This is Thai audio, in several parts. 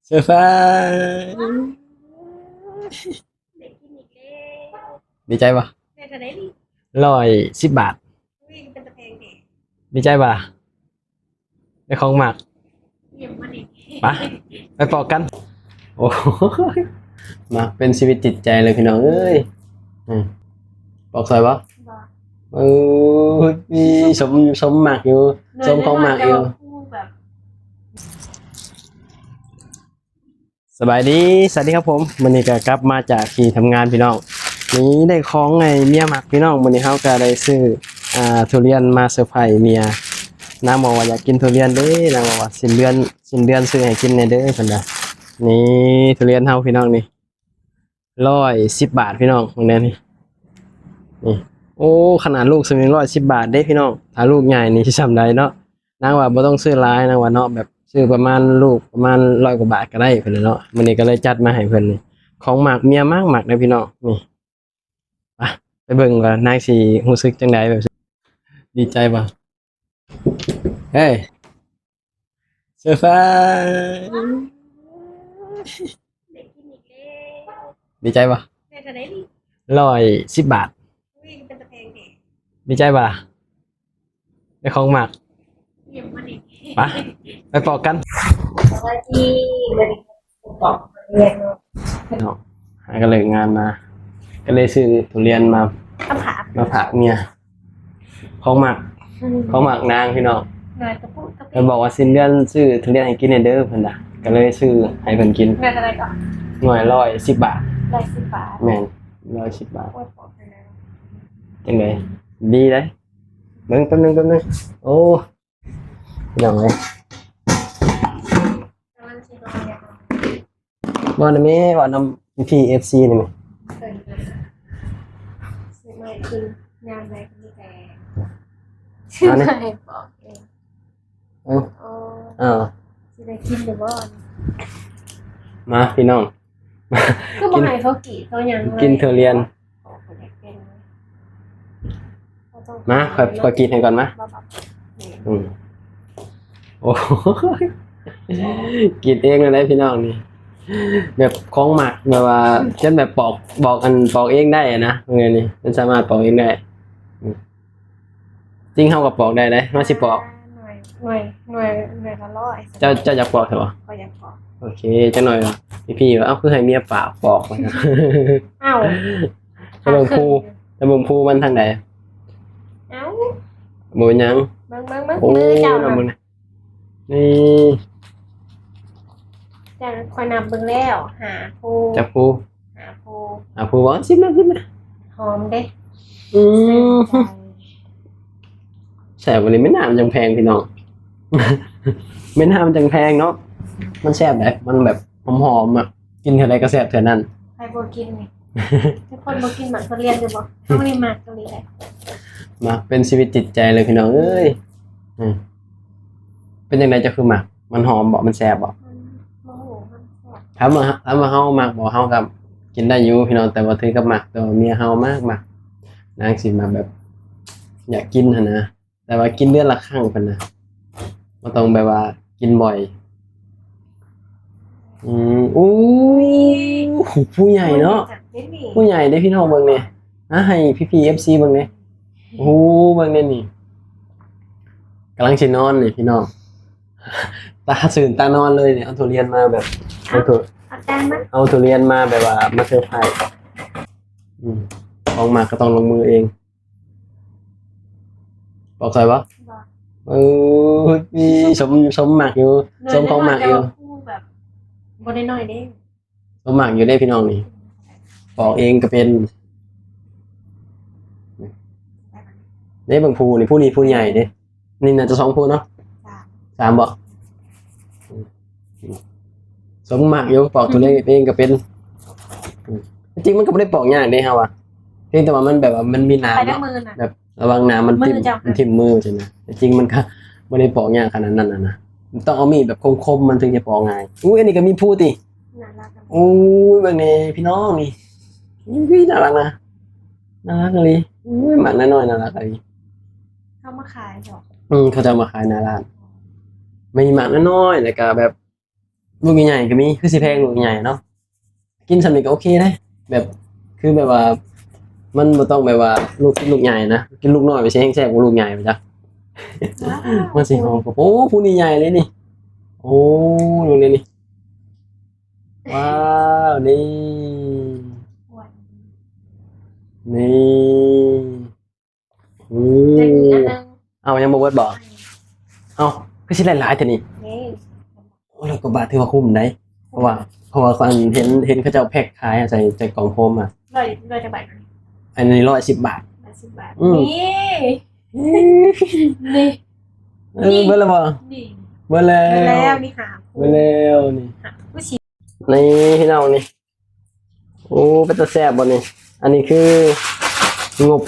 เซอร์ไพรส์เด็กกินอีกแล้วดีใจปะแม่จะได้ดี 110 บาทวิ่งเป็นตะแพงเด็กดีใจปะได้ของหมักเยี่ยมมาดิ ปะไปปอกกันโอ้โหมาเป็นชีวิตจิตใจเลยพี่น้องเอ้ยปอกซอยปะเออมีสมหมักอยู่สมของหมักอยู่แบบสบายดีสวัสดีครับผมวันนี้ก็กลับมาจากที่ทำงานพี่น้องนี้ได้ของไงเมียหมักพี่น้องวันนี้เขาก็ได้ซื้อทุเรียนมาเซอร์ไพรส์เมียนางบอกว่าอยากกินทุเรียนเด้นางบอกว่าสิ้นเดือนซื้อให้กินในเด้อเพิ่นน่ะนี่ทุเรียนเฮาพี่น้องนี่110 บาทพี่น้องตรงนี้นี่โอ้ขนาดลูกสมิง110 บาทเด้พี่น้องถ้าลูกใหญ่นี่สิจำได้เนาะนางว่าบ่ต้องซื้อหลายนางว่าเนาะแบบซื้อประมาณลูกประมาณ100 กว่าบาทก็ได้เพิ่นเนาะมื้อนี้ก็เลยจัดมาให้เพิ่นนี่ของหมักเมียมากหมักเด้อพี่น้องนี่ไปเบิ่งว่านางสิรู้สึกจังไดแบบดีใจบ่เฮ้ยเซอร์ไพรส์เด็กกินอีกแล้ว ดีใจบ่แม่จะได้ดี110 บาทวิ่งเป็นตะแพงเด็กดีใจบ่ได้ของหมักเยี่ยมมาดิ ไปปอกกัน สวัสดีมาดิบอกเรียน เนาะหาก็เลยงานมาก็เลยซื้อทุเรียนมา คำถาม มาฝากเมียของหมักนางพี่น้อง หน่อยกระปุกกระ เพิ่นบอกว่าสิ้นเดือนซื้อทุเรียนให้กินในเด้อเพิ่นน่ะก็เลยซื้อให้เพิ่นกิน แม่จะได้ก่อน หน่วย110 บาท ได้10 บาทแม่น110 บาท โอ้ยบอกไปแล้ว จังไดดีเด้แป๊บนึงโอ้พี่น้องเอ้ย กำลังชิโนอยาก บ่นะแม่ว่านำพี่ FC นี่แม่ เกินซื้อมาคืองานอะไรก็มีแต่ชื่อไหนบอกเอง เอ้า โอ้ อ้าว สิได้กินหรือว่า มาพี่น้อง ก็บอกให้เขากี่เขายัง กินทุเรียนมาค่อยกินให้ก่อนมาอืมโอ้กินเองเลยนะพี่น้องนี่แบบของหมักแบบว่าเช่นแบบบอกเองได้นะเงี้ยนี่มันสามารถปอกเองได้จริงเข้ากับปอกได้เลยมาสิปอกหน่วยละร้อย เจ้าอยากปอกใช่ปะ ก็อยากปอก โอเคจะหน่อยเหรอพี่ว่าเอ้าคือให้เมียปากปอกนะ อ้าว จะเบิ่งภูมันทางไหน เอ้า บ่เป็นหยัง เบิ่ง โอ้ มือเจ้า น้ำมึง น่ะ นี่ เจ้าคอยนำเบิ่งแล้วหาภู จับภู หาภู ภูบอกซิมนะ หอมเด้ แซ่บวันนี้ไม่น่ามันจังแพงพี่น้อง ไม่น่ามันจังแพงเนาะมันแซ่บได้มันแบบหอมๆอ่ะกินเท่าไรก็แซ่บเท่านั้น ใครบ่กินนี่ทุกคนบ่กินหมันเขาเรียนอยู่บ่เขาไม่ได้มากตรงนี้แหละ มาเป็นชีวิตจิตใจเลยพี่น้องเอ้ยเป็นยังไงจะคือหมักมันหอมบอกมันแซ่บบอก โมโหมันแซ่บ ถามว่าเฮาหมักบอกเฮากับกินได้อยู่พี่น้องแต่ว่าถือกับหมักตัวเมียเฮามากหมักนางสิมาแบบ อยากกินหั่นนะแต่ว่ากินเดือนละครั้งเพิ่นนะบ่ต้องแบบว่ากินบ่อยอู้ผู้ใหญ่เนาะผู้ใหญ่ได้พี่น้องเบิ่งเนี่ยให้พี่ FC เบิ่งเนี่ยโอ้เบิ่งเนี่ยนี่กำลังสินอนนี่พี่น้องตาตื่นตานอนเลยเนี่ยเอาทุเรียนมาแบบเอาทุเรียนมาแบบว่ามาเซอร์ไพรส์ของมาก็ต้องลงมือเองบอกใครวะมีสมหมักอยู่สมของหมักอยู่ แบบบ่ได้น้อยเด้ สมหมักอยู่ได้พี่น้องนี่ปอกเองก็เป็นนี่บางภูนี่ผู้ใหญ่เด้นี่น่าจะ2ภูเนาะ3บ่สมหมักอยู่ปอกตัวเองเองก็เป็นจริงมันก็ไม่ได้ปอกยากเด้ฮะว่ะเพียงแต่ว่ามันแบบว่ามันมีน้ำ ไปได้ เนาะ มือน่ะ แบบระวังน้ำมันทิ่มมือใช่ไหมแต่จริงมันก็ไม่ได้ปอกยากขนาดนั้นนะต้องเอามีดแบบคมๆมันถึงจะปอกง่ายอุ้ยอันนี้ก็มีพูดดิ น่ารักนะ อุ้ยแบบนี้พี่น้องนี่อุ้ยน่ารักนะน่ารักเลยอุ้ยหมันน้อยๆน่ารักเลย เขามาขายดอก เขาจะเอามาขายหน้าร้านมีหมันน้อยๆแล้วก็แบบ ลูกใหญ่ๆก็มีคือสิแพงลูกใหญ่เนาะกินสำเร็จก็โอเคได้แบบคือแบบว่า มันบ่ต้องแบบว่าลูกใหญ่นะกินลูกน้อยไปใช้แห้งแซ่บกว่าลูกใหญ่ไปจ้ะ มันสิหอมกว่าโอ้ผู้นี่ใหญ่เลยนี่โอ้ลูกนี่นี่ว้าวนี่นี่โอ้ เด็กอันนึง เอายังบ่เบิดบ่เอาคือสิหลายๆแต่นี่ นี่ โอ้แล้วก็บาทถือว่าคุ้มได้เพราะว่าคนเห็นเขาเจ้าแพ็คขายอะใส่กล่องโฟมอ่ะ ร้อยจะบาท อันนี้110 บาท 80 บาท อืม นี่ เบิดแล้วบ่ นี่ เบิดแล้ว แล้วนี่หา เบิดแล้วนี่ ผู้ชิ นี่พี่น้องนี่โอ้เป็นตาแซ่บบ่นี่อันนี้คืองบ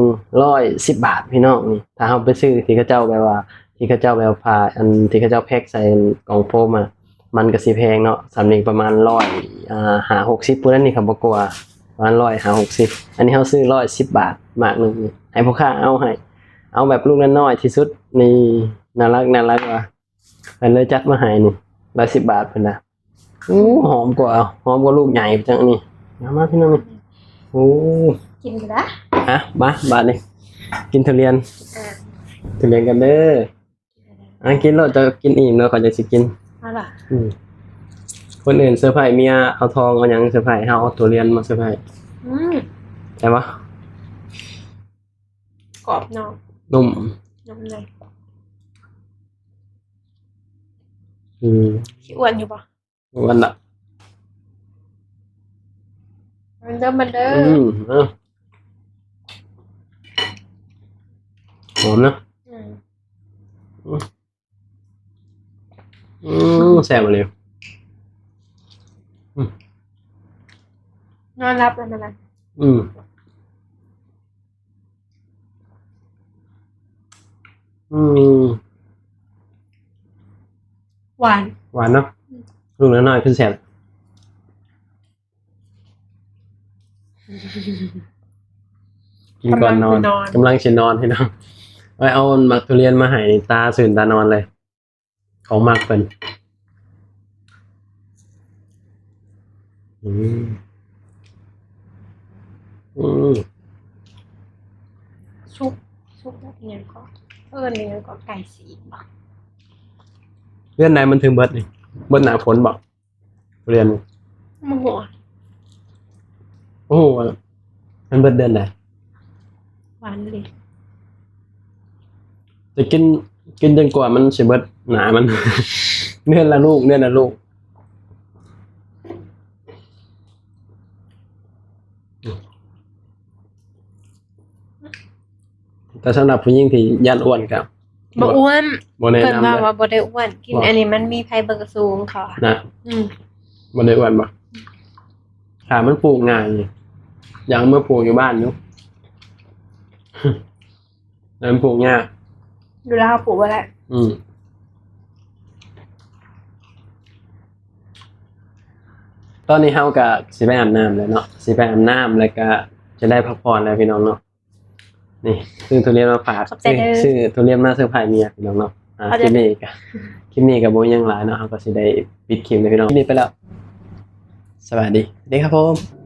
110 บาทพี่น้องนี่ถ้าเฮาไปซื้อที่เขาเจ้าแบบว่า ที่เขาเจ้าแบบพาอันที่เขาเจ้าแพ็คใส่กล่องโฟมอ่ะมันก็สิแพงเนาะสำนี้ประมาณ150พุ่นนั่นนี่ครับบ่กว่าประมาณ150อันนี้เฮาซื้อ110 บาทมากหนึงนี่ให้พ่อค้าเอาแบบลูกน้อยๆที่สุดนี่น่ารักว่ะเพิ่นเลยจัดมาให้นี่110 บาทเพิ่นน่ะ หอมกว่าลูกใหญ่จังนี่มาพี่น้องนี่โอ้ กินกันนะ ฮะมาบาดนี่กินทุเรียน อ่า ทุเรียนกันเด้อกินแล้วจะกินอิ่มแล้วเขาจะสิกิน เอาล่ะ คนอื่นเซอร์ไพรส์เมียเอาทองเอาหยังเซอร์ไพรส์เฮาเอาทุเรียนมาเซอร์ไพรส์ ใช่ปะ กรอบนอก นุ่ม นุ่มใน ขี้อ้วนอยู่ปะ วันละ มันเด้อ หอมนะ แซ่บเลย นอนรับแล้วมันอะไร หวาน หวานเนาะลูกน้อยๆขึ้นแซ่บกินก่อนนอนกำลังจะนอนให้น้องไว้เอาหมักทุเรียนมาให้ตาตื่นตานอนเลยเขามักเป็นชุบเนี่ยก็เนี่ยก็ไก่สีปะ เรื่องไหนมันถึงเบิดนี่เบิดหนาฝนบอกทุเรียน มะหัว โอ้โหมันเบิดเดือนไหน หวานเลย จะกินจนกว่ามันสิเบิดหนามัน เนื่อนละลูกแต่สำหรับผู้หญิงที่ยันอ้วนกับ บ่อ้วน บ่แนะ เพิ่น นำ ว่า เลย ว่าบ่ได้อ้วนกินอันนี้มันมีไฟเบอร์สูงค่ะ นะ บ่ได้อ้วนบ่ขามันปลูกง่ายนี่อย่างเมื่อปลูกอยู่บ้านอยู่ แล้วมันปลูกยาก อยู่แล้วปลูกไว้แล้ว ตอนนี้เฮาก็สิไปอาบน้ำแล้วเนาะสิไปอาบน้ำแล้วก็จะได้พักผ่อนแล้วพี่น้องเนาะนี่ซื้อทุเรียนมาฝากซื้อทุเรียนมาเซอร์ไพรส์เมียพี่น้องเนาะคลิปนี้ก็บ่มีหยังหลายเนาะเฮาก็สิได้ปิดคลิปเลยพี่น้องคลิปนี้ไปแล้วสวัสดีครับผม